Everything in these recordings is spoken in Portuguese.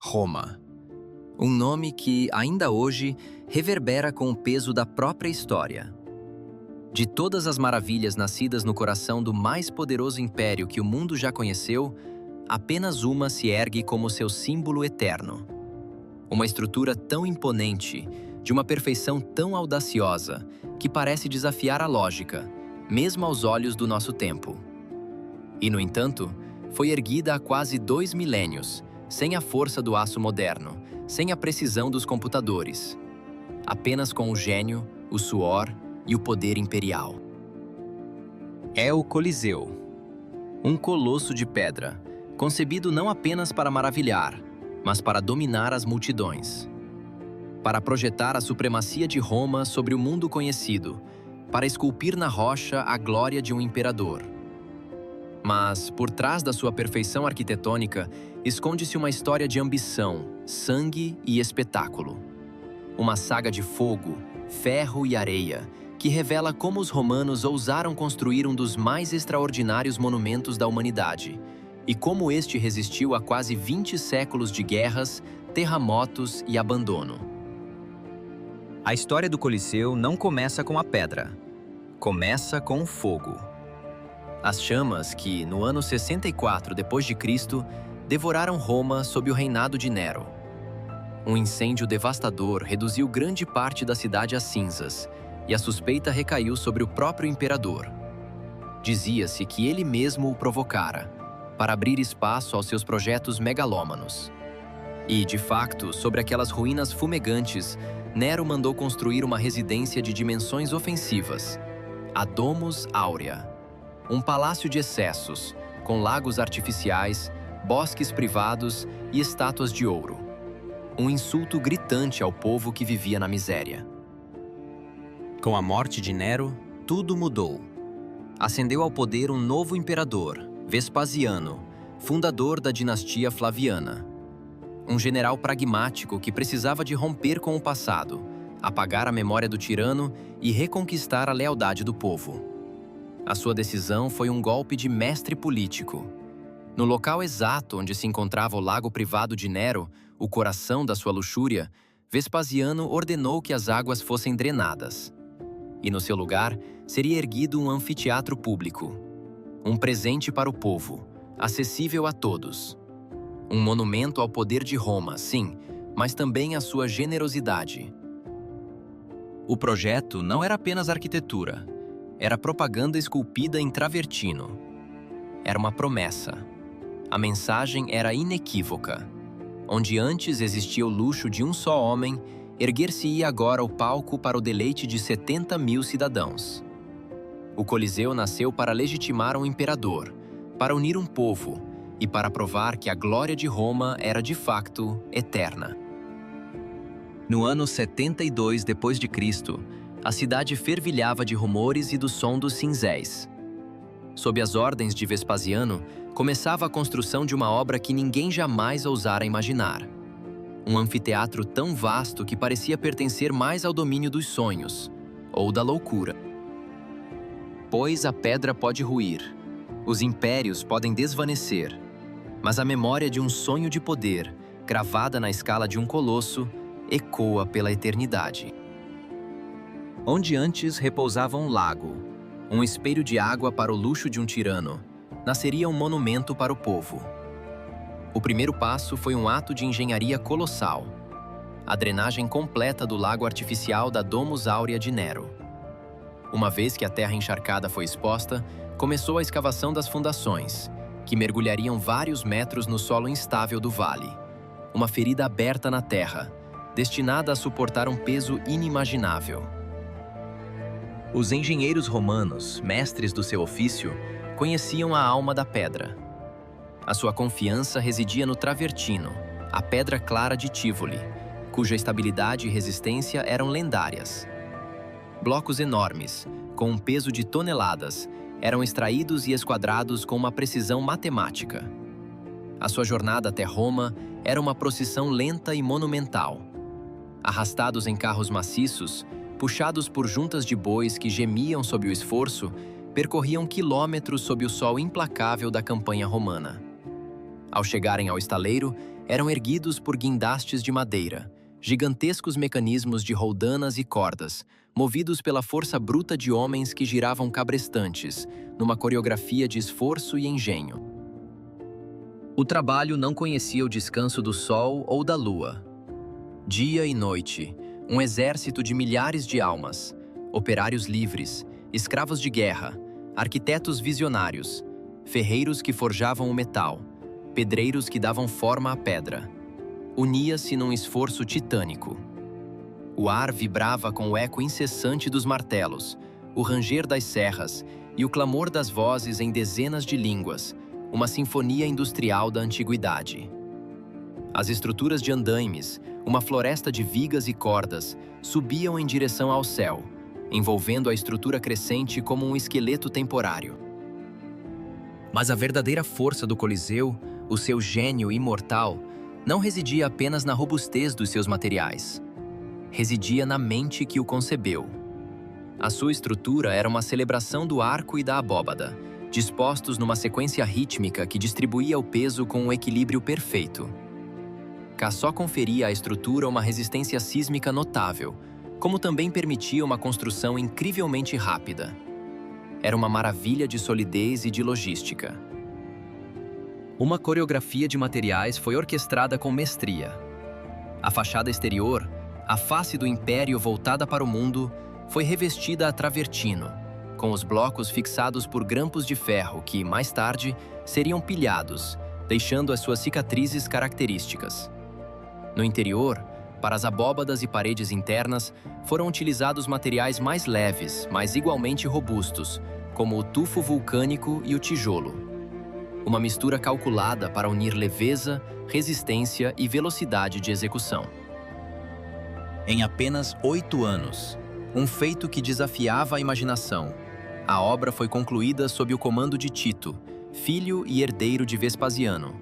Roma. Um nome que, ainda hoje, reverbera com o peso da própria história. De todas as maravilhas nascidas no coração do mais poderoso império que o mundo já conheceu, apenas uma se ergue como seu símbolo eterno. Uma estrutura tão imponente, de uma perfeição tão audaciosa, que parece desafiar a lógica, mesmo aos olhos do nosso tempo. E, no entanto, foi erguida há quase 2 milênios, sem a força do aço moderno, sem a precisão dos computadores, apenas com o gênio, o suor e o poder imperial. É o Coliseu. Um colosso de pedra, concebido não apenas para maravilhar, mas para dominar as multidões. Para projetar a supremacia de Roma sobre o mundo conhecido, para esculpir na rocha a glória de um imperador. Mas, por trás da sua perfeição arquitetônica, esconde-se uma história de ambição, sangue e espetáculo. Uma saga de fogo, ferro e areia, que revela como os romanos ousaram construir um dos mais extraordinários monumentos da humanidade, e como este resistiu a quase 20 séculos de guerras, terremotos e abandono. A história do Coliseu não começa com a pedra, começa com o fogo. As chamas que, no ano 64 d.C., devoraram Roma sob o reinado de Nero. Um incêndio devastador reduziu grande parte da cidade a cinzas, e a suspeita recaiu sobre o próprio imperador. Dizia-se que ele mesmo o provocara, para abrir espaço aos seus projetos megalômanos. E, de facto, sobre aquelas ruínas fumegantes, Nero mandou construir uma residência de dimensões ofensivas, a Domus Aurea. Um palácio de excessos, com lagos artificiais, bosques privados e estátuas de ouro. Um insulto gritante ao povo que vivia na miséria. Com a morte de Nero, tudo mudou. Ascendeu ao poder um novo imperador, Vespasiano, fundador da dinastia Flaviana. Um general pragmático que precisava de romper com o passado, apagar a memória do tirano e reconquistar a lealdade do povo. A sua decisão foi um golpe de mestre político. No local exato onde se encontrava o lago privado de Nero, o coração da sua luxúria, Vespasiano ordenou que as águas fossem drenadas. E no seu lugar, seria erguido um anfiteatro público. Um presente para o povo, acessível a todos. Um monumento ao poder de Roma, sim, mas também à sua generosidade. O projeto não era apenas arquitetura. Era propaganda esculpida em travertino. Era uma promessa. A mensagem era inequívoca. Onde antes existia o luxo de um só homem, erguer-se-ia agora o palco para o deleite de 70 mil cidadãos. O Coliseu nasceu para legitimar um imperador, para unir um povo e para provar que a glória de Roma era de facto eterna. No ano 72 d.C., a cidade fervilhava de rumores e do som dos cinzéis. Sob as ordens de Vespasiano, começava a construção de uma obra que ninguém jamais ousara imaginar. Um anfiteatro tão vasto que parecia pertencer mais ao domínio dos sonhos, ou da loucura. Pois a pedra pode ruir, os impérios podem desvanecer, mas a memória de um sonho de poder, gravada na escala de um colosso, ecoa pela eternidade. Onde antes repousava um lago, um espelho de água para o luxo de um tirano, nasceria um monumento para o povo. O primeiro passo foi um ato de engenharia colossal, a drenagem completa do lago artificial da Domus Aurea de Nero. Uma vez que a terra encharcada foi exposta, começou a escavação das fundações, que mergulhariam vários metros no solo instável do vale. Uma ferida aberta na terra, destinada a suportar um peso inimaginável. Os engenheiros romanos, mestres do seu ofício, conheciam a alma da pedra. A sua confiança residia no travertino, a pedra clara de Tivoli, cuja estabilidade e resistência eram lendárias. Blocos enormes, com um peso de toneladas, eram extraídos e esquadrados com uma precisão matemática. A sua jornada até Roma era uma procissão lenta e monumental. Arrastados em carros maciços, puxados por juntas de bois que gemiam sob o esforço, percorriam quilômetros sob o sol implacável da campanha romana. Ao chegarem ao estaleiro, eram erguidos por guindastes de madeira, gigantescos mecanismos de roldanas e cordas, movidos pela força bruta de homens que giravam cabrestantes, numa coreografia de esforço e engenho. O trabalho não conhecia o descanso do sol ou da lua. Dia e noite, um exército de milhares de almas, operários livres, escravos de guerra, arquitetos visionários, ferreiros que forjavam o metal, pedreiros que davam forma à pedra. Unia-se num esforço titânico. O ar vibrava com o eco incessante dos martelos, o ranger das serras e o clamor das vozes em dezenas de línguas, uma sinfonia industrial da antiguidade. As estruturas de andaimes, uma floresta de vigas e cordas, subiam em direção ao céu, envolvendo a estrutura crescente como um esqueleto temporário. Mas a verdadeira força do Coliseu, o seu gênio imortal, não residia apenas na robustez dos seus materiais. Residia na mente que o concebeu. A sua estrutura era uma celebração do arco e da abóbada, dispostos numa sequência rítmica que distribuía o peso com um equilíbrio perfeito. Cassó conferia à estrutura uma resistência sísmica notável, como também permitia uma construção incrivelmente rápida. Era uma maravilha de solidez e de logística. Uma coreografia de materiais foi orquestrada com mestria. A fachada exterior, a face do império voltada para o mundo, foi revestida a travertino, com os blocos fixados por grampos de ferro que, mais tarde, seriam pilhados, deixando as suas cicatrizes características. No interior, para as abóbadas e paredes internas, foram utilizados materiais mais leves, mas igualmente robustos, como o tufo vulcânico e o tijolo. Uma mistura calculada para unir leveza, resistência e velocidade de execução. Em apenas 8 anos, um feito que desafiava a imaginação, a obra foi concluída sob o comando de Tito, filho e herdeiro de Vespasiano.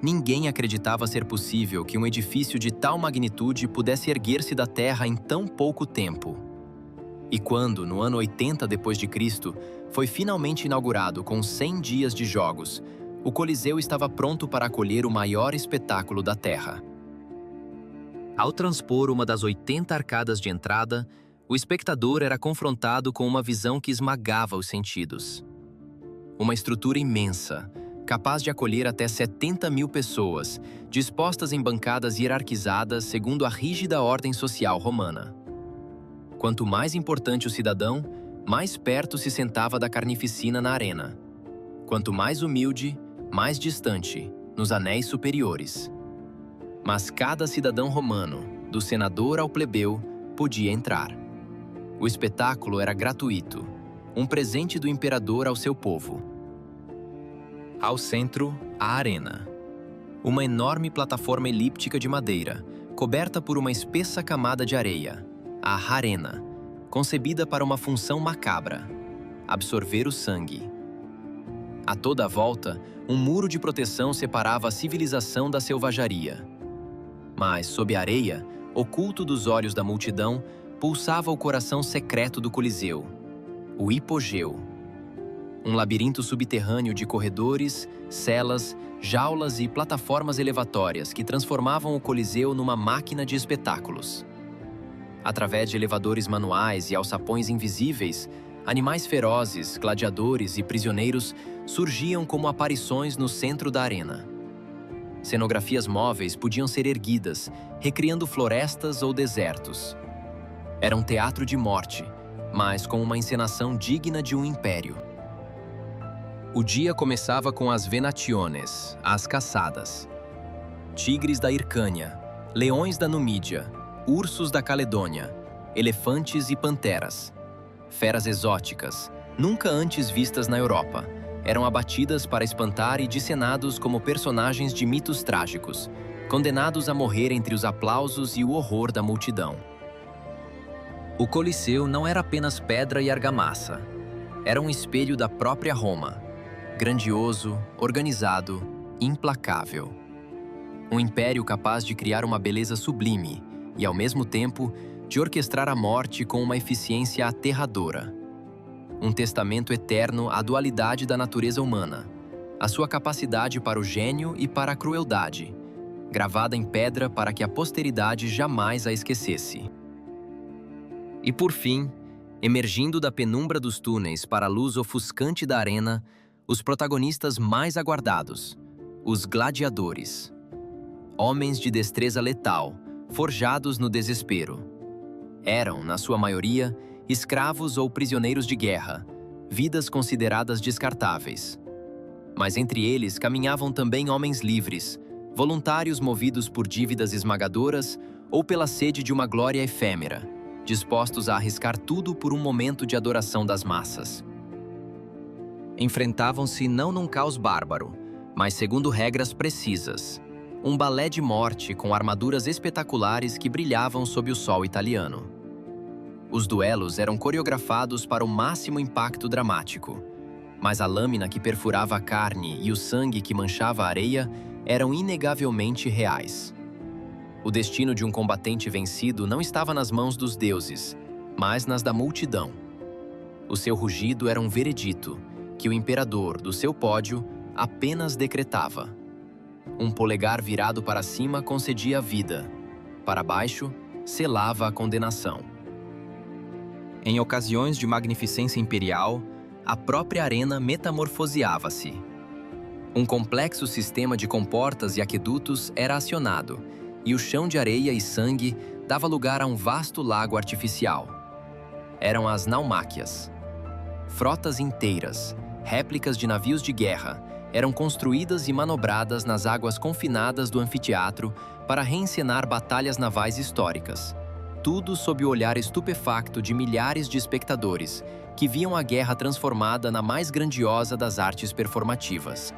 Ninguém acreditava ser possível que um edifício de tal magnitude pudesse erguer-se da terra em tão pouco tempo. E quando, no ano 80 d.C., foi finalmente inaugurado com 100 dias de jogos, o Coliseu estava pronto para acolher o maior espetáculo da Terra. Ao transpor uma das 80 arcadas de entrada, o espectador era confrontado com uma visão que esmagava os sentidos. Uma estrutura imensa, capaz de acolher até 70 mil pessoas, dispostas em bancadas hierarquizadas segundo a rígida ordem social romana. Quanto mais importante o cidadão, mais perto se sentava da carnificina na arena. Quanto mais humilde, mais distante, nos anéis superiores. Mas cada cidadão romano, do senador ao plebeu, podia entrar. O espetáculo era gratuito, um presente do imperador ao seu povo. Ao centro, a arena. Uma enorme plataforma elíptica de madeira, coberta por uma espessa camada de areia, a arena, concebida para uma função macabra: absorver o sangue. A toda a volta, um muro de proteção separava a civilização da selvageria. Mas, sob a areia, oculto dos olhos da multidão, pulsava o coração secreto do Coliseu, o hipogeu. Um labirinto subterrâneo de corredores, celas, jaulas e plataformas elevatórias que transformavam o Coliseu numa máquina de espetáculos. Através de elevadores manuais e alçapões invisíveis, animais ferozes, gladiadores e prisioneiros surgiam como aparições no centro da arena. Cenografias móveis podiam ser erguidas, recriando florestas ou desertos. Era um teatro de morte, mas com uma encenação digna de um império. O dia começava com as venationes, as caçadas. Tigres da Hircânia, leões da Numídia, ursos da Caledônia, elefantes e panteras. Feras exóticas, nunca antes vistas na Europa, eram abatidas para espantar e dissenados como personagens de mitos trágicos, condenados a morrer entre os aplausos e o horror da multidão. O Coliseu não era apenas pedra e argamassa. Era um espelho da própria Roma, grandioso, organizado, implacável. Um império capaz de criar uma beleza sublime e, ao mesmo tempo, de orquestrar a morte com uma eficiência aterradora. Um testamento eterno à dualidade da natureza humana, a sua capacidade para o gênio e para a crueldade, gravada em pedra para que a posteridade jamais a esquecesse. E por fim, emergindo da penumbra dos túneis para a luz ofuscante da arena, os protagonistas mais aguardados, os gladiadores. Homens de destreza letal, forjados no desespero. Eram, na sua maioria, escravos ou prisioneiros de guerra, vidas consideradas descartáveis. Mas entre eles caminhavam também homens livres, voluntários movidos por dívidas esmagadoras ou pela sede de uma glória efêmera, dispostos a arriscar tudo por um momento de adoração das massas. Enfrentavam-se não num caos bárbaro, mas segundo regras precisas. Um balé de morte com armaduras espetaculares que brilhavam sob o sol italiano. Os duelos eram coreografados para o máximo impacto dramático, mas a lâmina que perfurava a carne e o sangue que manchava a areia eram inegavelmente reais. O destino de um combatente vencido não estava nas mãos dos deuses, mas nas da multidão. O seu rugido era um veredito que o imperador, do seu pódio, apenas decretava. Um polegar virado para cima concedia a vida, para baixo, selava a condenação. Em ocasiões de magnificência imperial, a própria arena metamorfoseava-se. Um complexo sistema de comportas e aquedutos era acionado, e o chão de areia e sangue dava lugar a um vasto lago artificial. Eram as naumáquias. Frotas inteiras, réplicas de navios de guerra, eram construídas e manobradas nas águas confinadas do anfiteatro para reencenar batalhas navais históricas. Tudo sob o olhar estupefacto de milhares de espectadores que viam a guerra transformada na mais grandiosa das artes performativas.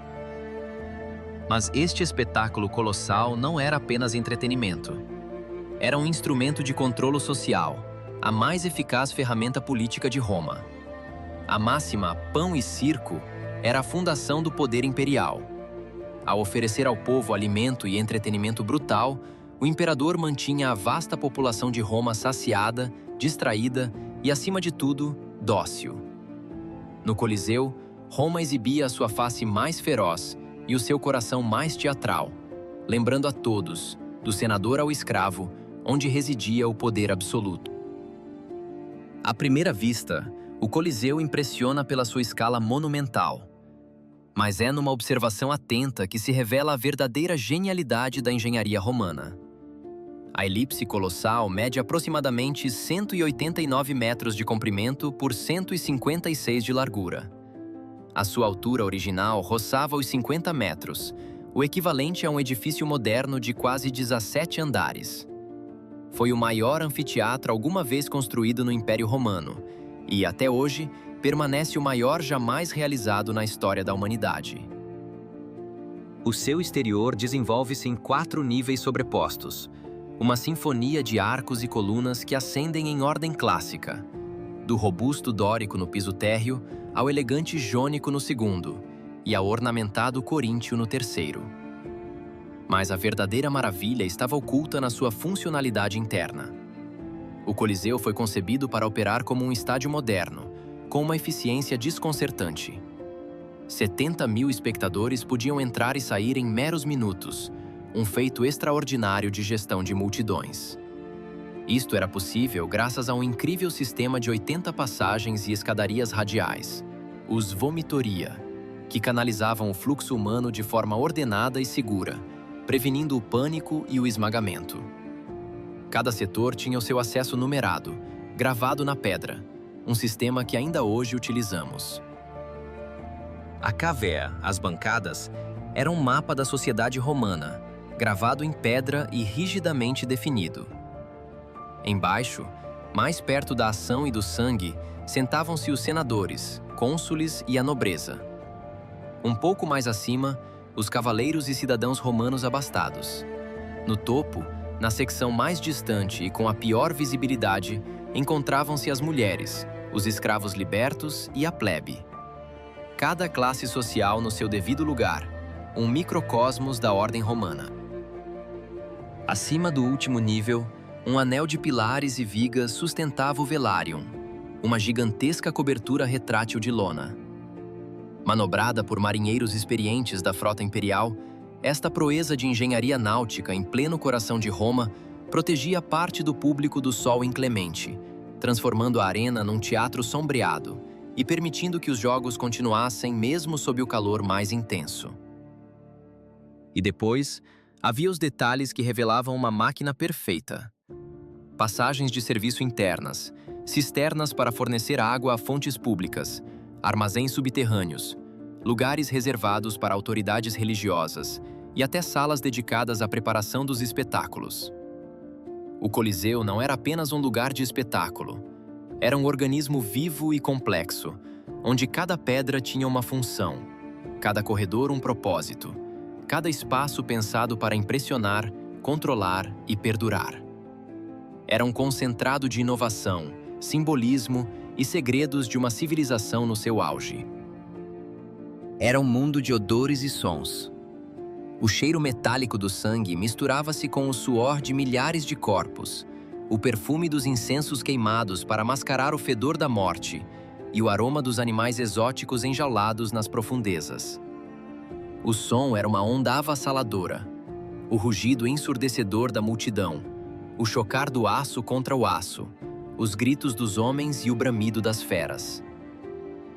Mas este espetáculo colossal não era apenas entretenimento. Era um instrumento de controle social, a mais eficaz ferramenta política de Roma. A máxima pão e circo era a fundação do poder imperial. Ao oferecer ao povo alimento e entretenimento brutal, o imperador mantinha a vasta população de Roma saciada, distraída e, acima de tudo, dócil. No Coliseu, Roma exibia a sua face mais feroz e o seu coração mais teatral, lembrando a todos, do senador ao escravo, onde residia o poder absoluto. À primeira vista, o Coliseu impressiona pela sua escala monumental. Mas é numa observação atenta que se revela a verdadeira genialidade da engenharia romana. A elipse colossal mede aproximadamente 189 metros de comprimento por 156 de largura. A sua altura original roçava os 50 metros, o equivalente a um edifício moderno de quase 17 andares. Foi o maior anfiteatro alguma vez construído no Império Romano e, até hoje, permanece o maior jamais realizado na história da humanidade. O seu exterior desenvolve-se em 4 níveis sobrepostos, uma sinfonia de arcos e colunas que ascendem em ordem clássica, do robusto dórico no piso térreo ao elegante jônico no segundo e ao ornamentado coríntio no terceiro. Mas a verdadeira maravilha estava oculta na sua funcionalidade interna. O Coliseu foi concebido para operar como um estádio moderno, com uma eficiência desconcertante. 70.000 espectadores podiam entrar e sair em meros minutos, um feito extraordinário de gestão de multidões. Isto era possível graças a um incrível sistema de 80 passagens e escadarias radiais, os vomitoria, que canalizavam o fluxo humano de forma ordenada e segura, prevenindo o pânico e o esmagamento. Cada setor tinha o seu acesso numerado, gravado na pedra, um sistema que ainda hoje utilizamos. A cavea, as bancadas, era um mapa da sociedade romana, gravado em pedra e rigidamente definido. Embaixo, mais perto da ação e do sangue, sentavam-se os senadores, cônsules e a nobreza. Um pouco mais acima, os cavaleiros e cidadãos romanos abastados. No topo, na secção mais distante e com a pior visibilidade, encontravam-se as mulheres, os escravos libertos e a plebe. Cada classe social no seu devido lugar, um microcosmos da ordem romana. Acima do último nível, um anel de pilares e vigas sustentava o velarium, uma gigantesca cobertura retrátil de lona. Manobrada por marinheiros experientes da frota imperial, Esta proeza de engenharia náutica em pleno coração de Roma protegia parte do público do sol inclemente, transformando a arena num teatro sombreado e permitindo que os jogos continuassem mesmo sob o calor mais intenso. E depois, havia os detalhes que revelavam uma máquina perfeita. Passagens de serviço internas, cisternas para fornecer água a fontes públicas, armazéns subterrâneos, lugares reservados para autoridades religiosas e até salas dedicadas à preparação dos espetáculos. O Coliseu não era apenas um lugar de espetáculo. Era um organismo vivo e complexo, onde cada pedra tinha uma função, cada corredor um propósito, cada espaço pensado para impressionar, controlar e perdurar. Era um concentrado de inovação, simbolismo e segredos de uma civilização no seu auge. Era um mundo de odores e sons. O cheiro metálico do sangue misturava-se com o suor de milhares de corpos, o perfume dos incensos queimados para mascarar o fedor da morte e o aroma dos animais exóticos enjaulados nas profundezas. O som era uma onda avassaladora, o rugido ensurdecedor da multidão, o chocar do aço contra o aço, os gritos dos homens e o bramido das feras.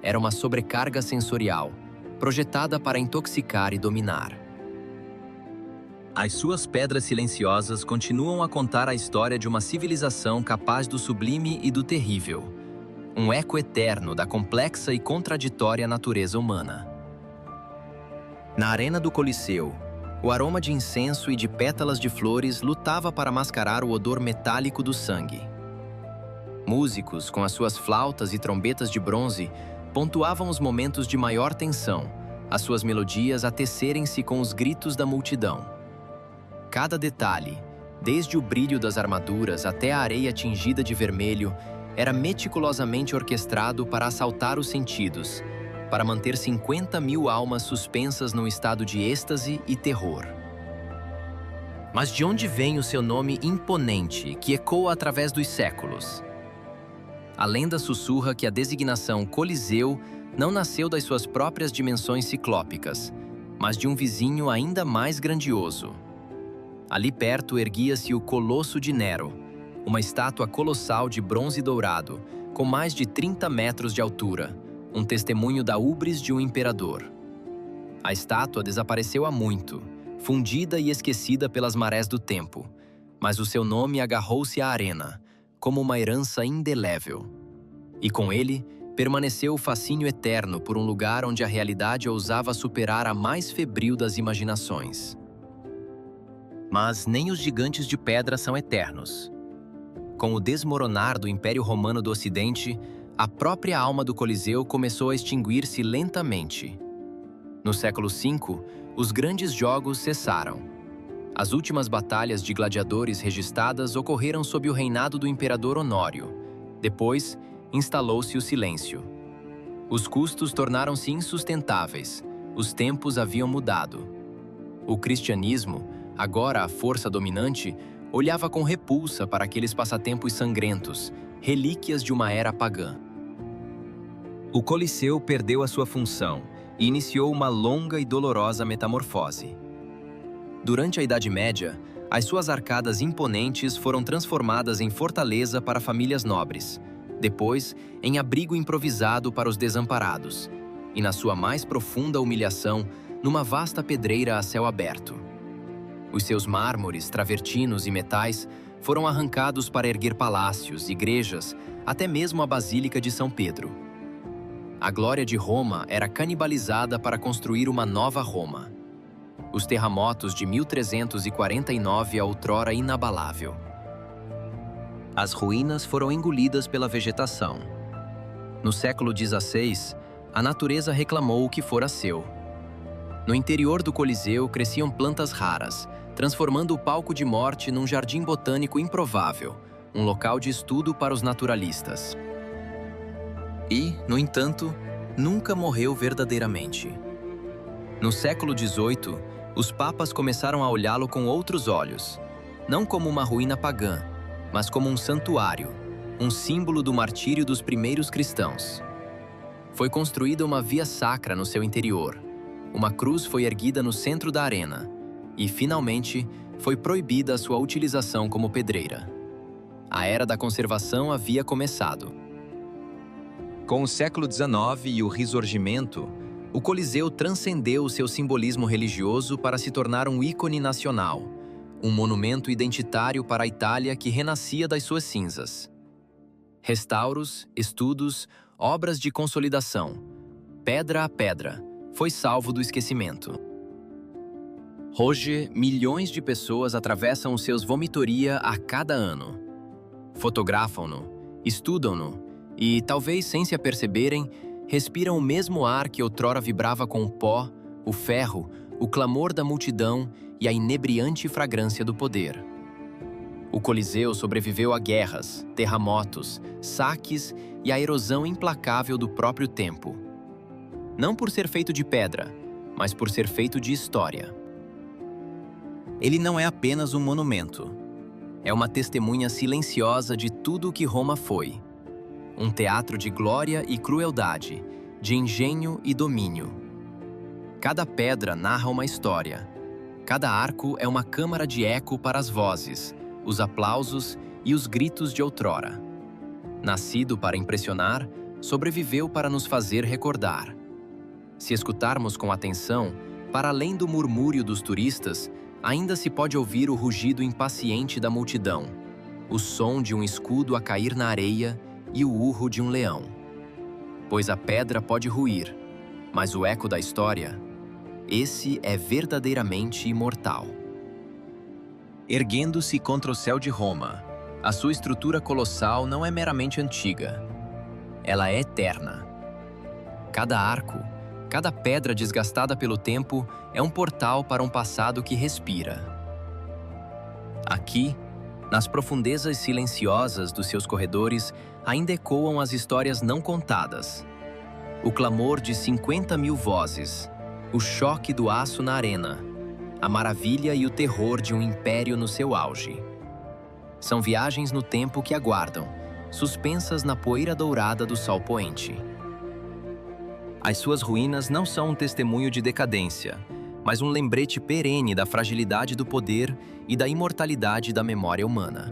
Era uma sobrecarga sensorial, projetada para intoxicar e dominar. As suas pedras silenciosas continuam a contar a história de uma civilização capaz do sublime e do terrível, um eco eterno da complexa e contraditória natureza humana. Na arena do Coliseu, o aroma de incenso e de pétalas de flores lutava para mascarar o odor metálico do sangue. Músicos, com as suas flautas e trombetas de bronze, pontuavam os momentos de maior tensão, as suas melodias a tecerem-se com os gritos da multidão. Cada detalhe, desde o brilho das armaduras até a areia tingida de vermelho, era meticulosamente orquestrado para assaltar os sentidos, para manter 50.000 almas suspensas num estado de êxtase e terror. Mas de onde vem o seu nome imponente, que ecoa através dos séculos? A lenda sussurra que a designação Coliseu não nasceu das suas próprias dimensões ciclópicas, mas de um vizinho ainda mais grandioso. Ali perto erguia-se o Colosso de Nero, uma estátua colossal de bronze dourado, com mais de 30 metros de altura, um testemunho da ubres de um imperador. A estátua desapareceu há muito, fundida e esquecida pelas marés do tempo, mas o seu nome agarrou-se à arena, como uma herança indelével. E com ele, permaneceu o fascínio eterno por um lugar onde a realidade ousava superar a mais febril das imaginações. Mas nem os gigantes de pedra são eternos. Com o desmoronar do Império Romano do Ocidente, a própria alma do Coliseu começou a extinguir-se lentamente. No século V, os grandes jogos cessaram. As últimas batalhas de gladiadores registradas ocorreram sob o reinado do imperador Honório. Depois, instalou-se o silêncio. Os custos tornaram-se insustentáveis. Os tempos haviam mudado. O cristianismo, agora a força dominante, olhava com repulsa para aqueles passatempos sangrentos, relíquias de uma era pagã. O Coliseu perdeu a sua função e iniciou uma longa e dolorosa metamorfose. Durante a Idade Média, as suas arcadas imponentes foram transformadas em fortaleza para famílias nobres, depois em abrigo improvisado para os desamparados, e na sua mais profunda humilhação, numa vasta pedreira a céu aberto. Os seus mármores, travertinos e metais foram arrancados para erguer palácios, igrejas, até mesmo a Basílica de São Pedro. A glória de Roma era canibalizada para construir uma nova Roma. Os terremotos de 1349 a outrora inabalável. As ruínas foram engolidas pela vegetação. No século XVI, a natureza reclamou o que fora seu. No interior do Coliseu cresciam plantas raras, transformando o palco de morte num jardim botânico improvável, um local de estudo para os naturalistas. E, no entanto, nunca morreu verdadeiramente. No século XVIII, os papas começaram a olhá-lo com outros olhos, não como uma ruína pagã, mas como um santuário, um símbolo do martírio dos primeiros cristãos. Foi construída uma via sacra no seu interior. Uma cruz foi erguida no centro da arena, e, finalmente, foi proibida a sua utilização como pedreira. A era da conservação havia começado. Com o século XIX e o Risorgimento, o Coliseu transcendeu o seu simbolismo religioso para se tornar um ícone nacional, um monumento identitário para a Itália que renascia das suas cinzas. Restauros, estudos, obras de consolidação, pedra a pedra, foi salvo do esquecimento. Hoje, milhões de pessoas atravessam os seus vomitoria a cada ano. Fotografam-no, estudam-no e, talvez sem se aperceberem, respiram o mesmo ar que outrora vibrava com o pó, o ferro, o clamor da multidão e a inebriante fragrância do poder. O Coliseu sobreviveu a guerras, terremotos, saques e à erosão implacável do próprio tempo. Não por ser feito de pedra, mas por ser feito de história. Ele não é apenas um monumento. É uma testemunha silenciosa de tudo o que Roma foi. Um teatro de glória e crueldade, de engenho e domínio. Cada pedra narra uma história. Cada arco é uma câmara de eco para as vozes, os aplausos e os gritos de outrora. Nascido para impressionar, sobreviveu para nos fazer recordar. Se escutarmos com atenção, para além do murmúrio dos turistas, ainda se pode ouvir o rugido impaciente da multidão, o som de um escudo a cair na areia e o urro de um leão. Pois a pedra pode ruir, mas o eco da história, esse é verdadeiramente imortal. Erguendo-se contra o céu de Roma, a sua estrutura colossal não é meramente antiga. Ela é eterna. Cada arco, cada pedra desgastada pelo tempo é um portal para um passado que respira. Aqui, nas profundezas silenciosas dos seus corredores, ainda ecoam as histórias não contadas. O clamor de 50.000 vozes, o choque do aço na arena, a maravilha e o terror de um império no seu auge. São viagens no tempo que aguardam, suspensas na poeira dourada do sol poente. As suas ruínas não são um testemunho de decadência, mas um lembrete perene da fragilidade do poder e da imortalidade da memória humana.